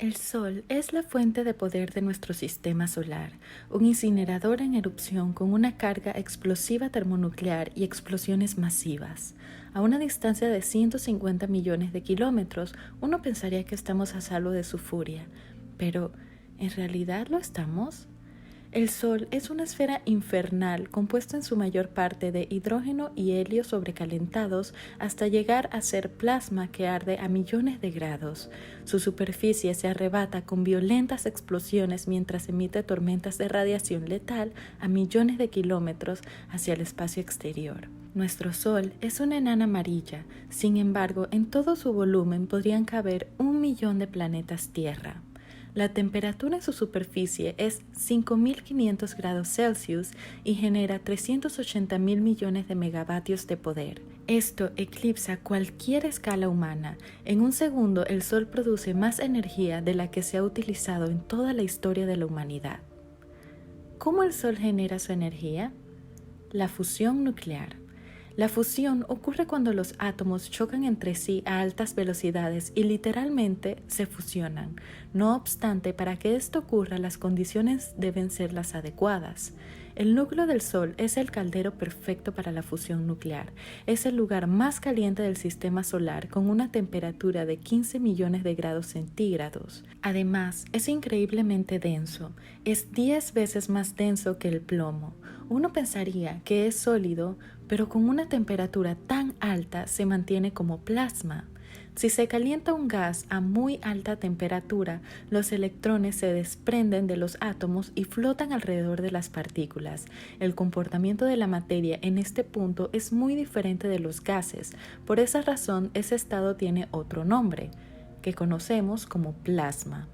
El Sol es la fuente de poder de nuestro sistema solar, un incinerador en erupción con una carga explosiva termonuclear y explosiones masivas. A una distancia de 150 millones de kilómetros, uno pensaría que estamos a salvo de su furia, pero ¿en realidad lo estamos? El Sol es una esfera infernal compuesta en su mayor parte de hidrógeno y helio sobrecalentados hasta llegar a ser plasma que arde a millones de grados. Su superficie se arrebata con violentas explosiones mientras emite tormentas de radiación letal a millones de kilómetros hacia el espacio exterior. Nuestro Sol es una enana amarilla, sin embargo, en todo su volumen podrían caber 1 millón de planetas Tierra. La temperatura en su superficie es 5.500 grados Celsius y genera 380.000 millones de megavatios de poder. Esto eclipsa cualquier escala humana. En un segundo, el Sol produce más energía de la que se ha utilizado en toda la historia de la humanidad. ¿Cómo el Sol genera su energía? La fusión nuclear. La fusión ocurre cuando los átomos chocan entre sí a altas velocidades y literalmente se fusionan. No obstante, para que esto ocurra, las condiciones deben ser las adecuadas. El núcleo del Sol es el caldero perfecto para la fusión nuclear. Es el lugar más caliente del sistema solar con una temperatura de 15 millones de grados centígrados. Además, es increíblemente denso. Es 10 veces más denso que el plomo. Uno pensaría que es sólido, pero con una temperatura tan alta se mantiene como plasma. Si se calienta un gas a muy alta temperatura, los electrones se desprenden de los átomos y flotan alrededor de las partículas. El comportamiento de la materia en este punto es muy diferente de los gases. Por esa razón, ese estado tiene otro nombre, que conocemos como plasma.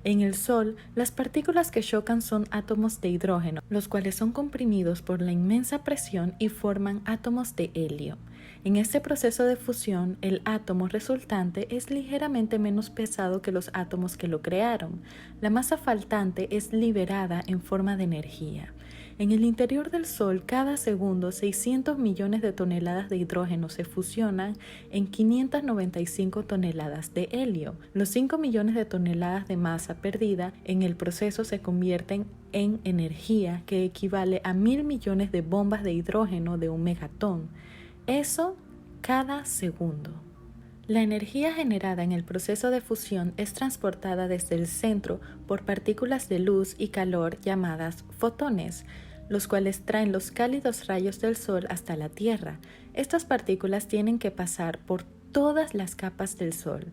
En el Sol, las partículas que chocan son átomos de hidrógeno, los cuales son comprimidos por la inmensa presión y forman átomos de helio. En este proceso de fusión, el átomo resultante es ligeramente menos pesado que los átomos que lo crearon. La masa faltante es liberada en forma de energía. En el interior del Sol, cada segundo, 600 millones de toneladas de hidrógeno se fusionan en 595 toneladas de helio. Los 5 millones de toneladas de masa perdida en el proceso se convierten en energía que equivale a 1.000 millones de bombas de hidrógeno de un megatón. Eso cada segundo. La energía generada en el proceso de fusión es transportada desde el centro por partículas de luz y calor llamadas fotones, los cuales traen los cálidos rayos del Sol hasta la Tierra. Estas partículas tienen que pasar por todas las capas del Sol.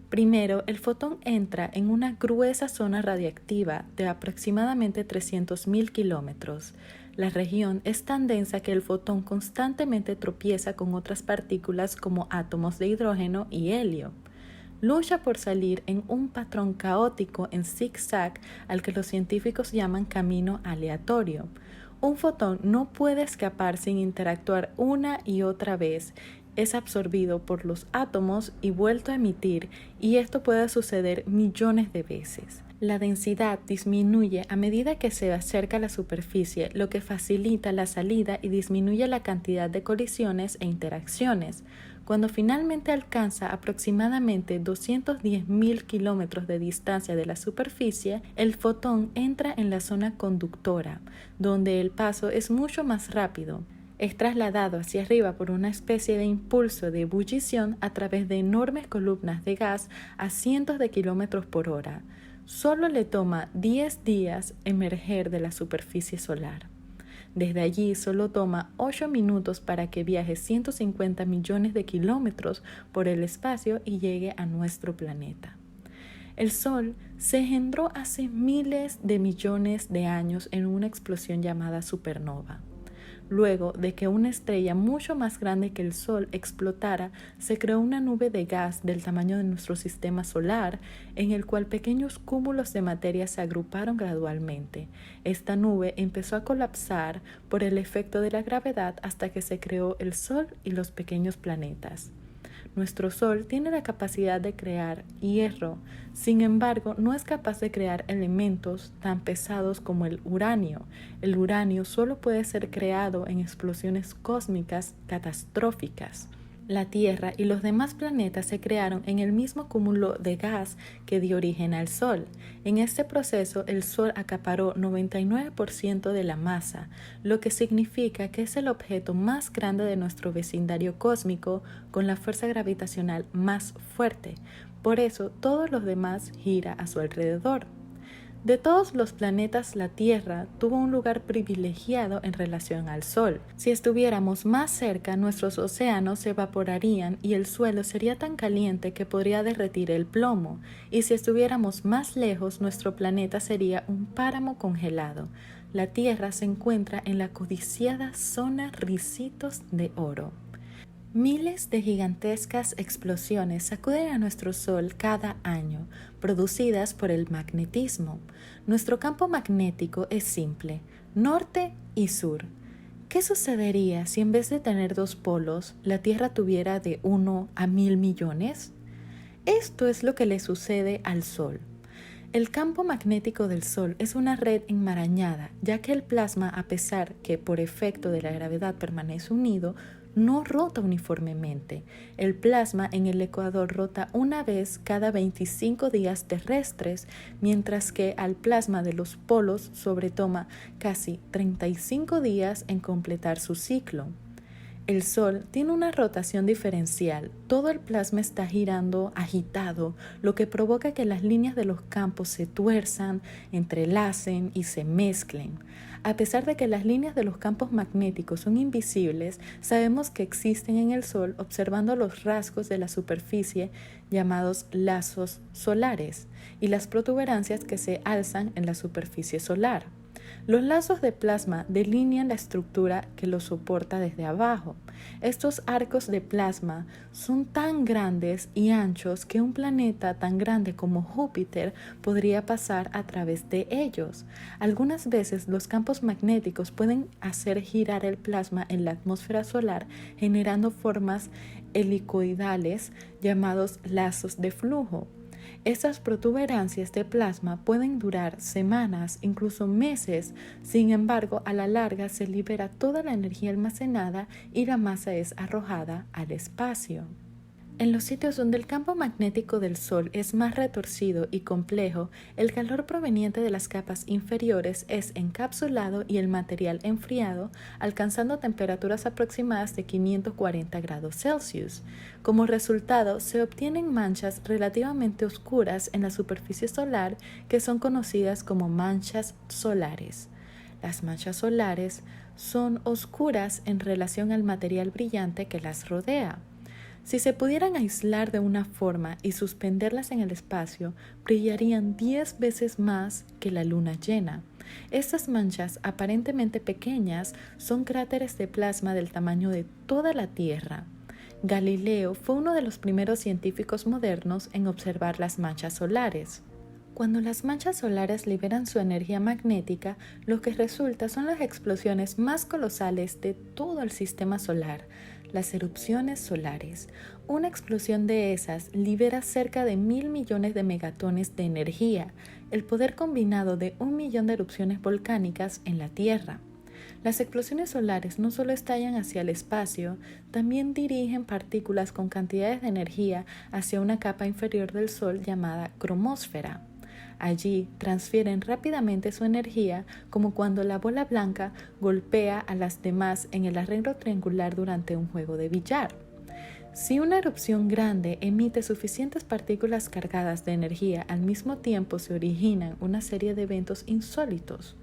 Primero, el fotón entra en una gruesa zona radiactiva de aproximadamente 300.000 kilómetros. La región es tan densa que el fotón constantemente tropieza con otras partículas como átomos de hidrógeno y helio. Lucha por salir en un patrón caótico en zigzag al que los científicos llaman camino aleatorio. Un fotón no puede escapar sin interactuar una y otra vez. Es absorbido por los átomos y vuelto a emitir, y esto puede suceder millones de veces. La densidad disminuye a medida que se acerca a la superficie, lo que facilita la salida y disminuye la cantidad de colisiones e interacciones. Cuando finalmente alcanza aproximadamente 210.000 kilómetros de distancia de la superficie, el fotón entra en la zona conductora, donde el paso es mucho más rápido. Es trasladado hacia arriba por una especie de impulso de ebullición a través de enormes columnas de gas a cientos de kilómetros por hora. Solo le toma 10 días emerger de la superficie solar. Desde allí solo toma 8 minutos para que viaje 150 millones de kilómetros por el espacio y llegue a nuestro planeta. El Sol se engendró hace miles de millones de años en una explosión llamada supernova. Luego de que una estrella mucho más grande que el Sol explotara, se creó una nube de gas del tamaño de nuestro sistema solar, en el cual pequeños cúmulos de materia se agruparon gradualmente. Esta nube empezó a colapsar por el efecto de la gravedad hasta que se creó el Sol y los pequeños planetas. Nuestro Sol tiene la capacidad de crear hierro, sin embargo, no es capaz de crear elementos tan pesados como el uranio. El uranio solo puede ser creado en explosiones cósmicas catastróficas. La Tierra y los demás planetas se crearon en el mismo cúmulo de gas que dio origen al Sol. En este proceso, el Sol acaparó 99% de la masa, lo que significa que es el objeto más grande de nuestro vecindario cósmico con la fuerza gravitacional más fuerte. Por eso, todos los demás gira a su alrededor. De todos los planetas, la Tierra tuvo un lugar privilegiado en relación al Sol. Si estuviéramos más cerca, nuestros océanos se evaporarían y el suelo sería tan caliente que podría derretir el plomo. Y si estuviéramos más lejos, nuestro planeta sería un páramo congelado. La Tierra se encuentra en la codiciada zona Ricitos de Oro. Miles de gigantescas explosiones sacuden a nuestro Sol cada año, producidas por el magnetismo. Nuestro campo magnético es simple, norte y sur. ¿Qué sucedería si en vez de tener dos polos, la Tierra tuviera de 1 a 1000 millones? Esto es lo que le sucede al Sol. El campo magnético del Sol es una red enmarañada, ya que el plasma, a pesar que por efecto de la gravedad permanece unido, no rota uniformemente. El plasma en el ecuador rota una vez cada 25 días terrestres, mientras que al plasma de los polos sobretoma casi 35 días en completar su ciclo. El Sol tiene una rotación diferencial. Todo el plasma está girando agitado, lo que provoca que las líneas de los campos se tuerzan, entrelacen y se mezclen. A pesar de que las líneas de los campos magnéticos son invisibles, sabemos que existen en el Sol observando los rasgos de la superficie llamados lazos solares y las protuberancias que se alzan en la superficie solar. Los lazos de plasma delinean la estructura que los soporta desde abajo. Estos arcos de plasma son tan grandes y anchos que un planeta tan grande como Júpiter podría pasar a través de ellos. Algunas veces los campos magnéticos pueden hacer girar el plasma en la atmósfera solar, generando formas helicoidales llamados lazos de flujo. Estas protuberancias de plasma pueden durar semanas, incluso meses. Sin embargo, a la larga se libera toda la energía almacenada y la masa es arrojada al espacio. En los sitios donde el campo magnético del Sol es más retorcido y complejo, el calor proveniente de las capas inferiores es encapsulado y el material enfriado, alcanzando temperaturas aproximadas de 540 grados Celsius. Como resultado, se obtienen manchas relativamente oscuras en la superficie solar que son conocidas como manchas solares. Las manchas solares son oscuras en relación al material brillante que las rodea. Si se pudieran aislar de una forma y suspenderlas en el espacio, brillarían 10 veces más que la luna llena. Estas manchas, aparentemente pequeñas, son cráteres de plasma del tamaño de toda la Tierra. Galileo fue uno de los primeros científicos modernos en observar las manchas solares. Cuando las manchas solares liberan su energía magnética, lo que resulta son las explosiones más colosales de todo el sistema solar, las erupciones solares. Una explosión de esas libera cerca de 1.000 millones de megatones de energía, el poder combinado de 1 millón de erupciones volcánicas en la Tierra. Las explosiones solares no solo estallan hacia el espacio, también dirigen partículas con cantidades de energía hacia una capa inferior del Sol llamada cromósfera. Allí transfieren rápidamente su energía, como cuando la bola blanca golpea a las demás en el arreglo triangular durante un juego de billar. Si una erupción grande emite suficientes partículas cargadas de energía, al mismo tiempo se originan una serie de eventos insólitos.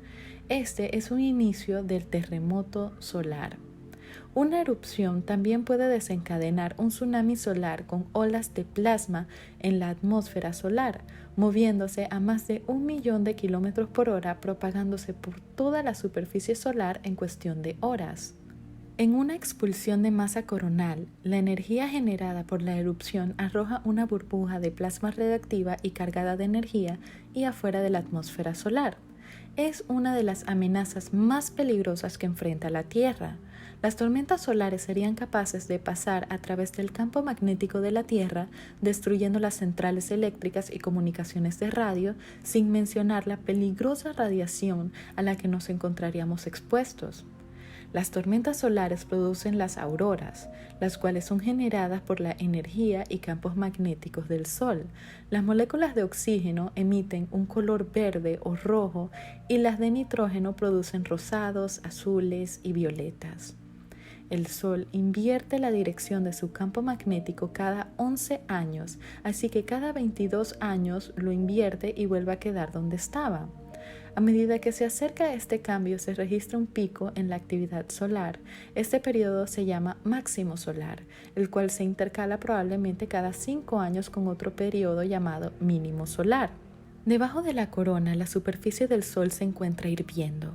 Este es un inicio del terremoto solar. Una erupción también puede desencadenar un tsunami solar con olas de plasma en la atmósfera solar, moviéndose a más de 1 millón de kilómetros por hora, propagándose por toda la superficie solar en cuestión de horas. En una expulsión de masa coronal, la energía generada por la erupción arroja una burbuja de plasma radiactiva y cargada de energía y afuera de la atmósfera solar. Es una de las amenazas más peligrosas que enfrenta la Tierra. Las tormentas solares serían capaces de pasar a través del campo magnético de la Tierra, destruyendo las centrales eléctricas y comunicaciones de radio, sin mencionar la peligrosa radiación a la que nos encontraríamos expuestos. Las tormentas solares producen las auroras, las cuales son generadas por la energía y campos magnéticos del Sol. Las moléculas de oxígeno emiten un color verde o rojo y las de nitrógeno producen rosados, azules y violetas. El Sol invierte la dirección de su campo magnético cada 11 años, así que cada 22 años lo invierte y vuelve a quedar donde estaba. A medida que se acerca a este cambio se registra un pico en la actividad solar. Este periodo se llama máximo solar, el cual se intercala probablemente cada 5 años con otro periodo llamado mínimo solar. Debajo de la corona, la superficie del Sol se encuentra hirviendo.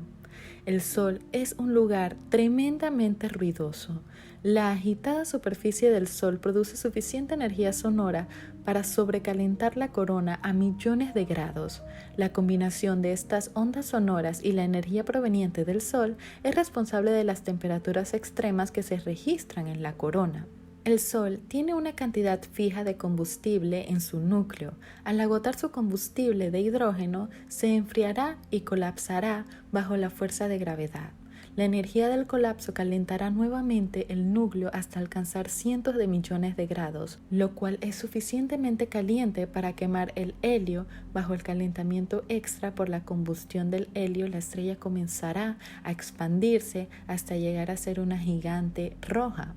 El Sol es un lugar tremendamente ruidoso. La agitada superficie del Sol produce suficiente energía sonora para sobrecalentar la corona a millones de grados. La combinación de estas ondas sonoras y la energía proveniente del Sol es responsable de las temperaturas extremas que se registran en la corona. El Sol tiene una cantidad fija de combustible en su núcleo. Al agotar su combustible de hidrógeno, se enfriará y colapsará bajo la fuerza de gravedad. La energía del colapso calentará nuevamente el núcleo hasta alcanzar cientos de millones de grados, lo cual es suficientemente caliente para quemar el helio. Bajo el calentamiento extra por la combustión del helio, la estrella comenzará a expandirse hasta llegar a ser una gigante roja.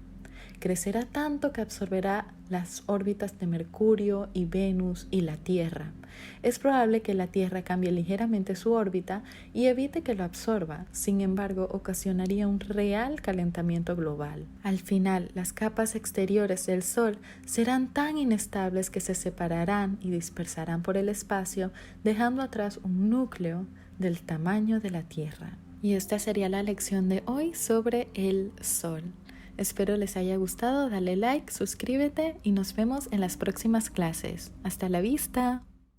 Crecerá tanto que absorberá las órbitas de Mercurio y Venus y la Tierra. Es probable que la Tierra cambie ligeramente su órbita y evite que lo absorba. Sin embargo, ocasionaría un real calentamiento global. Al final, las capas exteriores del Sol serán tan inestables que se separarán y dispersarán por el espacio, dejando atrás un núcleo del tamaño de la Tierra. Y esta sería la lección de hoy sobre el Sol. Espero les haya gustado, dale like, suscríbete y nos vemos en las próximas clases. ¡Hasta la vista!